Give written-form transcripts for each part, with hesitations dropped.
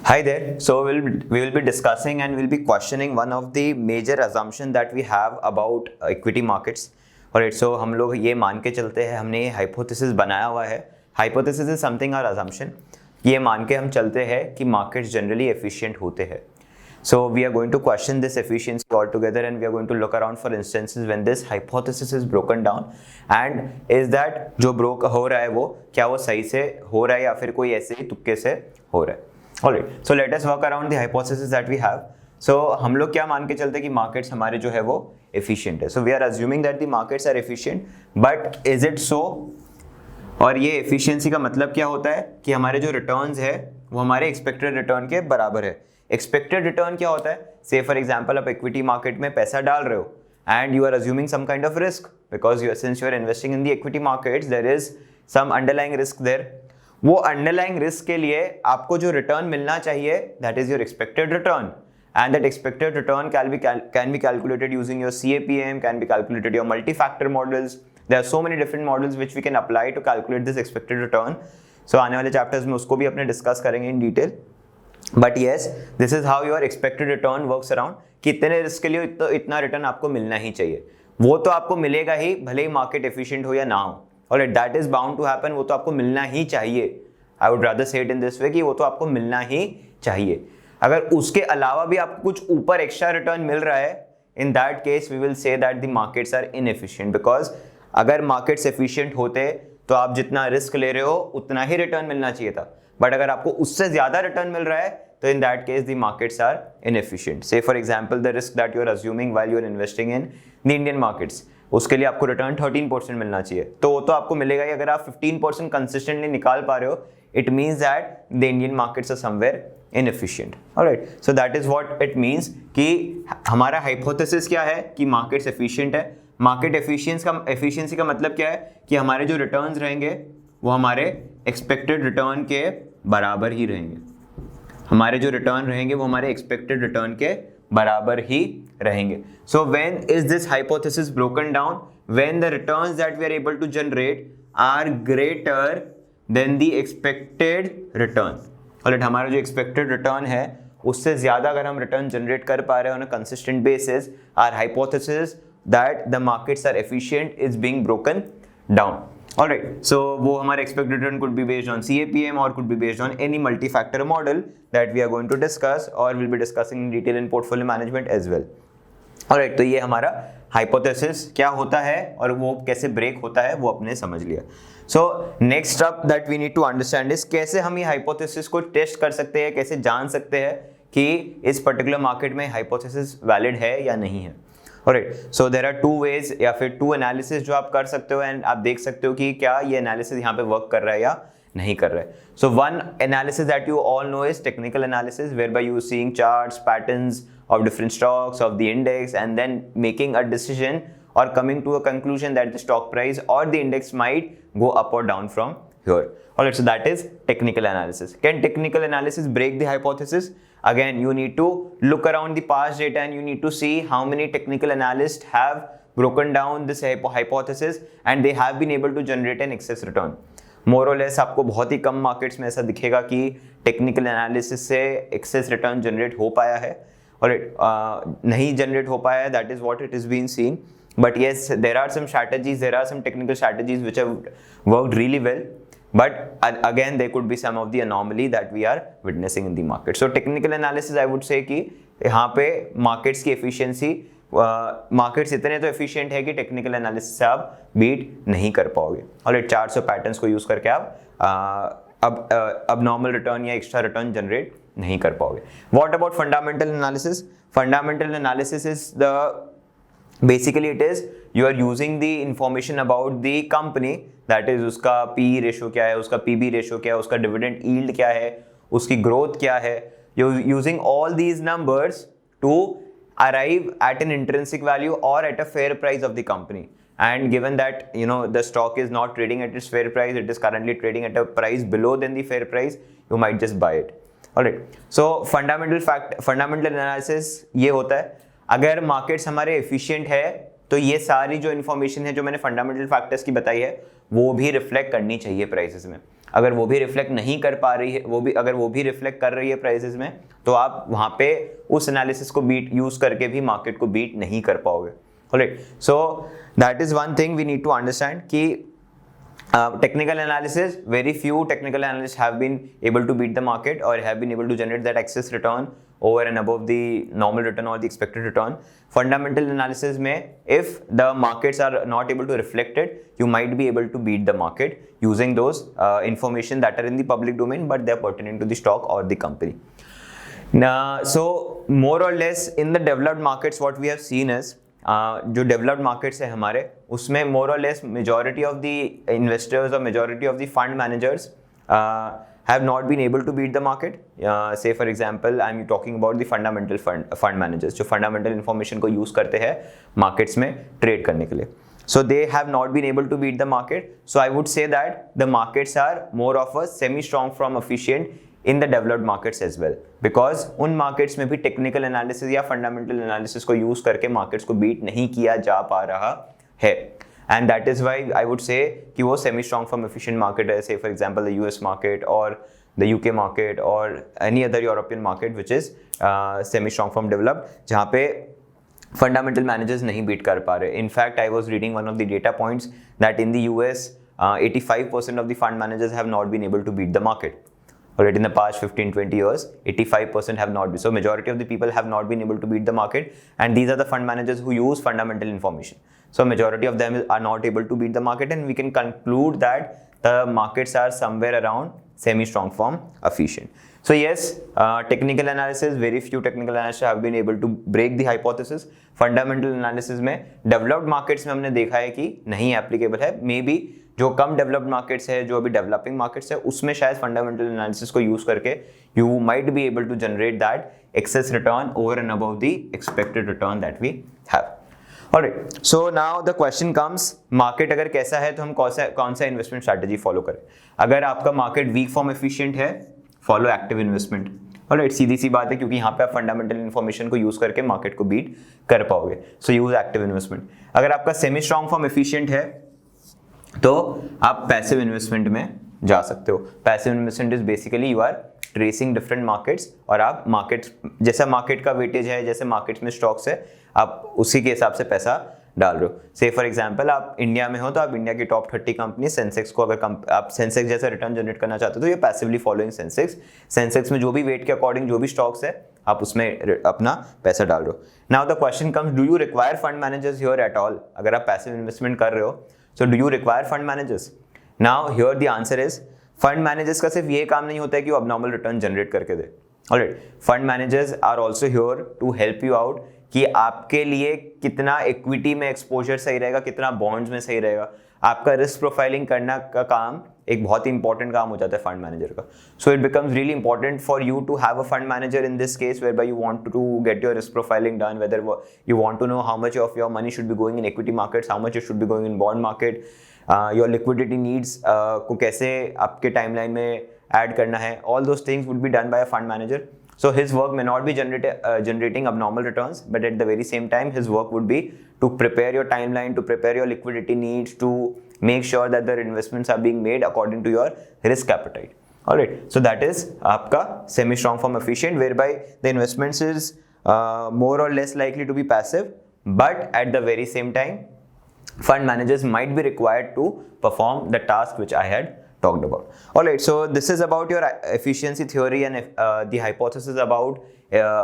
Hi there. So we will be discussing and we'll be questioning one of the major assumption that we have about equity markets. Alright, so हम लोग ये मान के चलते हैं, हमने ये hypothesis बनाया हुआ है. Hypothesis is something or assumption. ये मान के हम चलते हैं कि markets generally efficient होते हैं. So we are going to question this efficiency altogether and we are going to look around for instances when this hypothesis is broken down and is that जो broke हो रहा है वो क्या वो सही से हो रहा है या फिर कोई ऐसे ही तुक्के से हो रहा है. Alright, so let us work around the hypothesis that we have. So हम लोग क्या मान के चलते हैं कि markets हमारे जो है वो efficient है. So we are assuming that the markets are efficient, but is it so? और ये efficiency का मतलब क्या होता है कि हमारे जो returns है वो हमारे expected return के बराबर है. Expected return क्या होता है? Say for example आप equity market में पैसा डाल रहे हो and you are assuming some kind of risk because since you are investing in the equity markets there is some underlying risk there. वो अंडरलाइंग रिस्क के लिए आपको जो रिटर्न मिलना चाहिए that is your expected return and that expected return can be calculated using your CAPM, can be calculated your multi factor models. There are so many different models which we can apply to calculate this expected return. So आने वाले chapters में उसको भी अपने discuss करेंगे in detail. But yes, this is how your expected return works around कि इतने risk के लिए इतना रिटर्न आपको मिलना ही चाहिए. वो तो आपको मिलेगा ही भले ही मार्केट एफिशिएंट हो या ना हो. Alright, that is bound to happen. वो तो आपको मिलना ही चाहिए. I would rather say it in this way कि वो तो आपको मिलना ही चाहिए. अगर उसके अलावा भी आपको कुछ ऊपर एक्स्ट्रा रिटर्न मिल रहा है, in that case we will say that the markets are inefficient because अगर markets efficient होते तो आप जितना रिस्क ले रहे हो उतना ही रिटर्न मिलना चाहिए था. बट अगर आपको उससे ज्यादा रिटर्न मिल रहा है तो in that case the markets are inefficient. Say for example the risk that you are assuming while you are investing in the Indian markets, उसके लिए आपको रिटर्न 13% मिलना चाहिए तो वो तो आपको मिलेगा ही. अगर आप 15% कंसिस्टेंटली निकाल पा रहे हो it means that the Indian markets are somewhere inefficient. Alright, so that is what it means कि हमारा हाइपोथेसिस क्या है कि मार्केट्स एफिशिएंट है. मार्केट एफिशिएंसी का मतलब क्या है कि हमारे जो रिटर्न्स रहेंगे वो हमारे एक्सपेक्टेड रिटर्न के बराबर ही रहेंगे. हमारे जो रिटर्न रहेंगे वो हमारे एक्सपेक्टेड रिटर्न के बराबर ही रहेंगे. So when is this hypothesis broken down? When the returns that we are able to generate are greater than the expected return. Alright, हमारा जो expected return है उससे ज़्यादा अगर हम return generate कर पा रहे हैं on a consistent basis, our hypothesis that the markets are efficient is being broken down. Alright, so वो हमारे expected return could be based on CAPM or could be based on any multi-factor model that we are going to discuss or we'll be discussing in detail in portfolio management as well. Alright, तो ये हमारा hypothesis क्या होता है और वो कैसे break होता है वो अपने समझ लिया. So next up that we need to understand is कैसे हम ये hypothesis को test कर सकते हैं, कैसे जान सकते हैं कि इस particular market में hypothesis valid है या नहीं है. Alright, so there are two ways या फिर two analysis जो आप कर सकते हो and आप देख सकते हो कि क्या ये analysis यहाँ पे work कर रहा है या नहीं कर रहा है. So one analysis that you all know is technical analysis whereby you seeing charts, patterns of different stocks of the index and then making a decision or coming to a conclusion that the stock price or the index might go up or down from here. Alright, so that is technical analysis. Can technical analysis break the hypothesis? Again, you need to look around the past data and you need to see how many technical analysts have broken down this hypothesis and they have been able to generate an excess return. More or less आपको बहुत ही कम markets में ऐसा दिखेगा कि technical analysis से excess return generate हो पाया है और नहीं जनरेट हो पाया है. That is what it is been seen. But yes, there are some strategies, there are some technical strategies which have worked really well. But again, there could be some of the anomaly that we are witnessing in the market. So technical analysis, I would say कि यहाँ पे markets की efficiency, markets इतने तो efficient है कि technical analysis से आप beat नहीं कर पाओगे. और charts और patterns को use करके आप abnormal return या extra return generate नहीं कर पाओगे. What about fundamental analysis? Fundamental analysis is basically it is you are using the information about the company, that is उसका PE रेशो क्या है, उसका PB रेशो क्या है, उसका डिविडेंड यील्ड क्या है, उसकी ग्रोथ क्या है. Using all these numbers to arrive at an intrinsic value और at a fair price of the company. And given that the stock is not trading at its fair price, it is currently trading at a price below than the fair price, you might just buy it. Alright, so fundamental analysis ये होता है. अगर markets हमारे efficient है तो ये सारी जो इन्फॉर्मेशन है जो मैंने फंडामेंटल फैक्टर्स की बताई है वो भी रिफ्लेक्ट करनी चाहिए प्राइसेस में। अगर वो भी रिफ्लेक्ट नहीं कर पा रही है, अगर वो भी रिफ्लेक्ट कर रही है प्राइसेस में, तो आप वहाँ पे उस एनालिसिस को बीट यूज करके भी मार्केट को बीट नहीं कर पाओगे। Alright, so that is one thing we need to understand कि technical analysis, very few technical analysts have been able to beat the market or have been able to generate that excess return over and above the normal return or the expected return. Fundamental analysis में, if the markets are not able to reflect it, you might be able to beat the market using those information that are in the public domain, but they are pertinent to the stock or the company. Now, so more or less in the developed markets, what we have seen is जो developed markets है हमारे, उसमें more और less majority of the investors और majority of the fund managers have not been able to beat the market. Say for example I am talking about the fundamental fund managers, जो fundamental information को use करते हैं markets में trade करने के लिए। So they have not been able to beat the market. So I would say that the markets are more of a semi-strong from efficient in the developed markets as well, because उन markets में भी technical analysis या fundamental analysis को use करके markets को beat नहीं किया जा पा रहा है, and that is why I would say कि वो semi-strong from efficient market है, say for example the US market or the UK market or any other European market which is semi-strong from developed, जहाँ पे fundamental managers नहीं beat कर पा रहे। In fact I was reading one of the data points that in the US 85% of the fund managers have not been able to beat the market. Already in the past 15-20 years, 85% have not been. So majority of the people have not been able to beat the market, and these are the fund managers who use fundamental information. So majority of them are not able to beat the market, and we can conclude that the markets are somewhere around semi-strong from efficient. So yes, technical analysis, very few technical analysts have been able to break the hypothesis. Fundamental analysis में developed markets में हमने देखा है कि नहीं applicable है। Maybe जो कम developed markets है, जो अभी डेवलपिंग मार्केट्स है, उसमें शायद फंडामेंटल एनालिसिस को यूज करके you might be able to generate that excess return over and above the expected return that we have. Alright, so now the question comes, market अगर कैसा है तो हम कौन सा इन्वेस्टमेंट स्ट्रैटेजी फॉलो करें। अगर आपका मार्केट वीक फॉर्म एफिशिएंट है, फॉलो एक्टिव इन्वेस्टमेंट। ऑलराइट, सीधी सी बात है, क्योंकि यहाँ पे आप फंडामेंटल इन्फॉर्मेशन को यूज करके मार्केट को बीट कर पाओगे, सो यूज एक्टिव इन्वेस्टमेंट। अगर आपका सेमी स्ट्रॉन्ग फॉर्म एफिशिएंट है तो आप पैसिव इन्वेस्टमेंट में जा सकते हो। Passive investment is basically you are tracing different markets, और आप मार्केट्स, जैसा मार्केट का वेटेज है, जैसे मार्केट्स में स्टॉक्स है, आप उसी के हिसाब से पैसा डाल रहे हो। से फॉर एग्जांपल आप इंडिया में हो तो आप इंडिया की टॉप 30 कंपनी सेंसेक्स को, अगर आप सेंसेक्स जैसा रिटर्न जनरेट करना चाहते हो तो ये पैसिवली फॉलोइंग सेंसेक्स में जो भी वेट के अकॉर्डिंग जो भी स्टॉक्स है आप उसमें अपना पैसा डाल रहे हो। Now the question comes, do you require fund managers here at all? अगर आप पैसिव इन्वेस्टमेंट कर रहे हो, so do you require fund managers? Now here the answer is, fund managers का सिर्फ ये काम नहीं होता है कि वो abnormal return generate करके दे। Alright, fund managers are also here to help you out कि आपके लिए कितना equity में exposure सही रहेगा, कितना bonds में सही रहेगा। आपका risk profiling करना का काम एक बहुत ही important काम हो जाता है fund manager का। So it becomes really important for you to have a fund manager in this case whereby you want to get your risk profiling done, whether you want to know how much of your money should be going in equity markets, how much it should be going in bond market, your liquidity needs को कैसे आपके timeline में add करना है। All those things would be done by a fund manager. So his work may not be generating abnormal returns, but at the very same time, his work would be to prepare your timeline, to prepare your liquidity needs, to make sure that the investments are being made according to your risk appetite. Alright, so that is आपका semi-strong form efficient, whereby the investments is more or less likely to be passive, but at the very same time, fund managers might be required to perform the task which I had talked about. Alright, so this is about your efficiency theory and the hypothesis about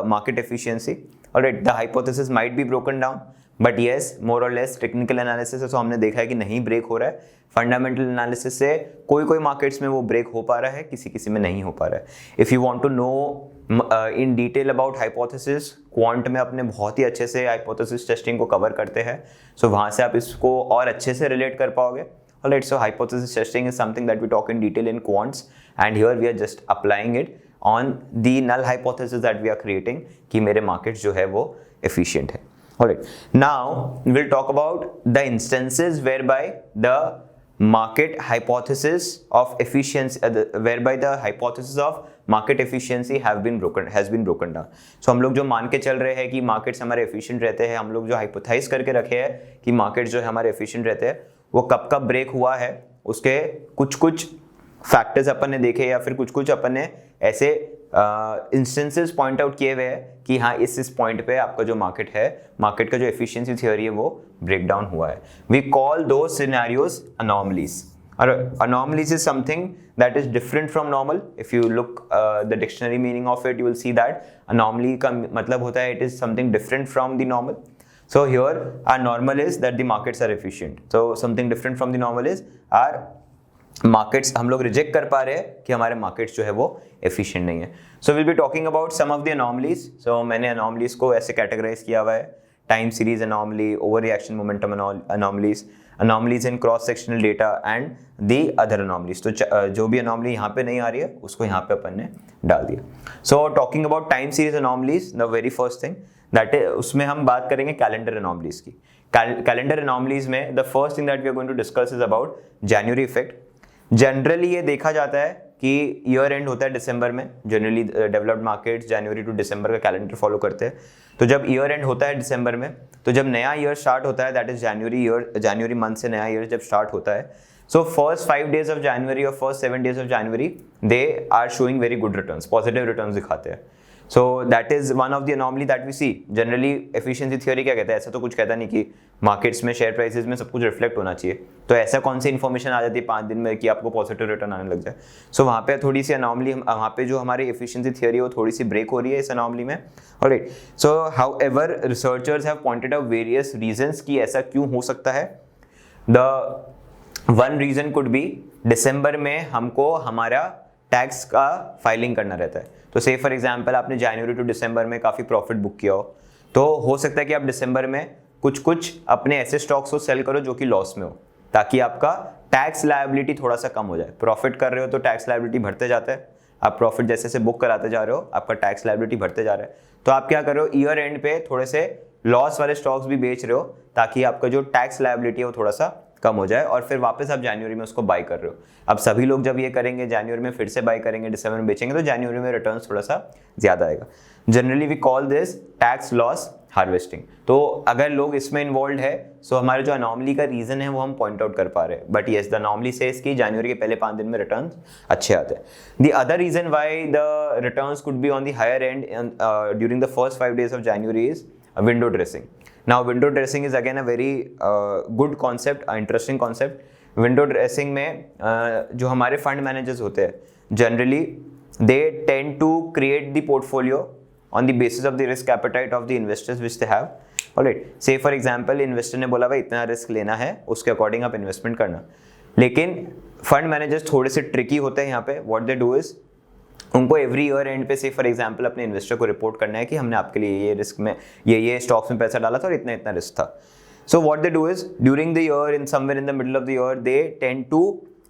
market efficiency. Alright, the hypothesis might be broken down, but yes, more or less technical analysis है, so हमने देखा है कि नहीं break हो रहा है। Fundamental analysis से कोई मार्केट्स में वो ब्रेक हो पा रहा है, किसी में नहीं हो पा रहा है। If you want to know in detail about hypothesis, quant में अपने बहुत ही अच्छे से हाइपोथेसिस टेस्टिंग को कवर करते हैं, सो वहाँ से आप इसको और अच्छे से रिलेट कर पाओगे। Alright, so hypothesis testing is something that we talk in detail in quants, and here we are just applying it on the null hypothesis that we are creating कि मेरे markets जो है वो efficient है। Alright, now we'll talk about the instances whereby the market hypothesis of efficiency, whereby the hypothesis of market efficiency has been broken down. So हम लोग जो मान के चल रहे हैं कि markets हमारे efficient रहते हैं, हम लोग जो hypothesize करके रखे हैं कि markets जो है हमारे efficient रहते हैं, वो कब ब्रेक हुआ है उसके कुछ कुछ फैक्टर्स अपन ने देखे या फिर कुछ कुछ अपन ने ऐसे इंस्टेंसेस पॉइंट आउट किए हुए हैं कि हाँ इस पॉइंट पे आपका जो मार्केट है, मार्केट का जो एफिशिएंसी थ्योरी है वो ब्रेक डाउन हुआ है. वी कॉल दो सिनेरियोज अनॉमलीज. और anomalies is something that is different from normal. If you look the dictionary meaning of it, you will see that anomaly का मतलब होता है it is something different from the normal. So here our normal is that the markets are efficient. So something different from the normal is our markets, हम लोग reject कर पा रहे हैं कि हमारे मार्केट्स जो है वो एफिशिएंट नहीं है. So will be talking about some of the anomalies. So मैंने अनॉमलीज को ऐसे कैटेगराइज किया हुआ है: time series anomaly, over reaction momentum anomalies, anomalies in cross sectional data and the other anomalies. तो जो भी अनॉमली यहाँ पे नहीं आ रही है उसको यहाँ पे अपन ने डाल दिया. So talking about time series anomalies, the very first thing that is, उसमें हम बात करेंगे कैलेंडर अनॉमलीज की. कैलेंडर अनॉमलीज में the first thing that we are going to discuss is about January effect. Generally ये देखा जाता है कि ईयर एंड होता है दिसंबर में. Generally developed markets January to December का कैलेंडर फॉलो करते हैं. तो जब ईयर एंड होता है दिसंबर में, तो जब नया ईयर स्टार्ट होता है, दैट इज जनवरी मंथ से नया ईयर जब स्टार्ट होता है, so first 5 days of January और first 7 days of January they are showing very good returns, positive returns दिखाते हैं. So that is one of the anomaly that we see. Generally efficiency theory क्या कहता है, ऐसा तो कुछ कहता नहीं कि मार्केट्स में शेयर प्राइसेस में सब कुछ रिफ्लेक्ट होना चाहिए. तो ऐसा कौन सी इन्फॉर्मेशन आ जाती है 5 दिन में कि आपको पॉजिटिव रिटर्न आने लग जाए. सो वहाँ पे थोड़ी सी अनॉमली, वहाँ पे जो हमारी एफिशिएंसी थ्योरी है वो थोड़ी सी ब्रेक हो रही है इस अनॉमली में. Alright. So however researchers have pointed out various reasons कि ऐसा क्यों हो सकता है. The one reason could be December में हमको हमारा टैक्स का फाइलिंग करना रहता है. तो से फॉर एग्जांपल आपने जनवरी टू दिसंबर में काफ़ी प्रॉफिट बुक किया हो, तो हो सकता है कि आप दिसंबर में कुछ कुछ अपने ऐसे स्टॉक्स को सेल करो जो कि लॉस में हो, ताकि आपका टैक्स लायबिलिटी थोड़ा सा कम हो जाए. प्रॉफिट कर रहे हो तो टैक्स लायबिलिटी बढ़ते जाता है. आप प्रॉफिट जैसे से बुक कराते जा रहे हो, आपका टैक्स लायबिलिटी बढ़ते जा रहा है. तो आप क्या कर रहे हो, ईयर एंड पे थोड़े से लॉस वाले स्टॉक्स भी बेच रहे हो, ताकि आपका जो टैक्स लायबिलिटी है वो थोड़ा सा कम हो जाए, और फिर वापस आप जनवरी में उसको बाय कर रहे हो. अब सभी लोग जब ये करेंगे, जनवरी में फिर से बाय करेंगे, दिसंबर में बेचेंगे, तो जनवरी में रिटर्न्स थोड़ा सा ज्यादा आएगा. Generally we call this tax loss harvesting. तो अगर लोग इसमें इन्वॉल्व है, सो हमारे जो अनॉमली का रीजन है वो हम पॉइंट आउट कर पा रहे हैं. But yes, the anomaly says कि जनवरी के पहले 5 दिन में रिटर्न्स अच्छे आते हैं. The other reason why the returns could be on the higher end during the first 5 days of January is window dressing. Now window dressing is again a very good concept, interesting concept. Window dressing में जो हमारे fund managers होते हैं, generally they tend to create the portfolio on the basis of the risk appetite of the investors which they have. Alright, say for example investor ने बोला भाई इतना risk लेना है, उसके अकॉर्डिंग आप इन्वेस्टमेंट करना. लेकिन फंड मैनेजर्स थोड़े से ट्रिकी होते हैं यहाँ पे. What they do is, उनको एवरी ईयर एंड पे से फॉर एग्जांपल अपने इन्वेस्टर को रिपोर्ट करना है कि हमने आपके लिए ये रिस्क में ये स्टॉक्स में पैसा डाला था और इतना इतना रिस्क था. So what they do is, during the year, in somewhere in the middle of the year, they tend to,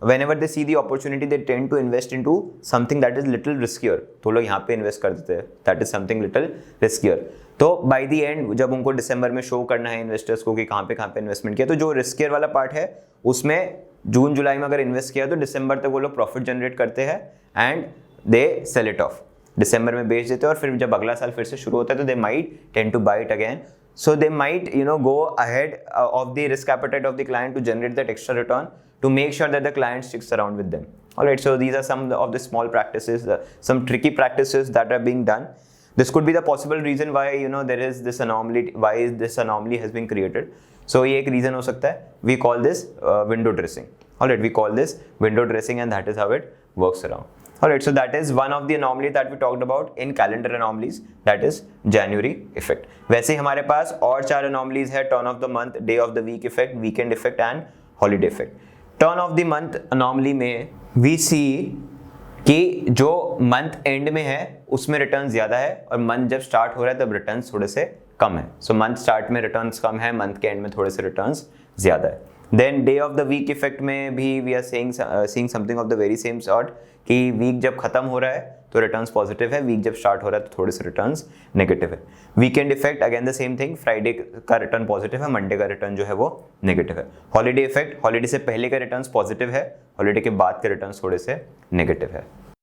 whenever they see the opportunity, they tend to invest into something that is little riskier. तो लोग यहाँ पे invest कर देते हैं, that is something little riskier. तो by the end जब उनको दिसंबर में शो करना है इन्वेस्टर्स को कि कहाँ पे इन्वेस्टमेंट किया, तो जो रिस्कियर वाला पार्ट है उसमें जून जुलाई में अगर इन्वेस्ट किया तो दिसंबर तक वो लोग प्रॉफिट जनरेट करते हैं and they sell it off. दिसंबर में बेच देते हैं और फिर जब अगला साल फिर से शुरू होता है तो they might tend to buy it again. So they might, go ahead of the risk appetite of the client to generate that extra return to make sure that the client sticks around with them. All right, so these are some of the small practices, some tricky practices that are being done. This could be the possible reason why there is this anomaly, why this anomaly has been created. So ये एक reason हो सकता है. We call this window dressing. All right, we call this window dressing and that is how it works around. Alright, so that is one of the anomaly that we talked about in calendar anomalies, that is January effect. वैसे हमारे पास और 4 anomalies है: turn of the month, day of the week effect, weekend effect and holiday effect. Turn of the month anomaly में we see कि जो month and में है उसमें रिटर्न ज्यादा है और मंथ जब स्टार्ट हो रहा है तब रिटर्न थोड़े से कम है. सो मंथ स्टार्ट में रिटर्न कम है, मंथ के एंड में थोड़े से रिटर्न ज्यादा है. Then day of the week effect में भी we are seeing something of the very same sort कि वीक जब खत्म हो रहा है तो रिटर्न्स पॉजिटिव है, वीक जब स्टार्ट हो रहा है तो थोड़े से रिटर्न्स नेगेटिव है. Weekend effect again the same thing, Friday का रिटर्न पॉजिटिव है, मंडे का रिटर्न जो है वो नेगेटिव है. हॉलीडे इफेक्ट, हॉलीडे से पहले का रिटर्न्स पॉजिटिव है, हॉलीडे के बाद के रिटर्न्स थोड़े से नेगेटिव है.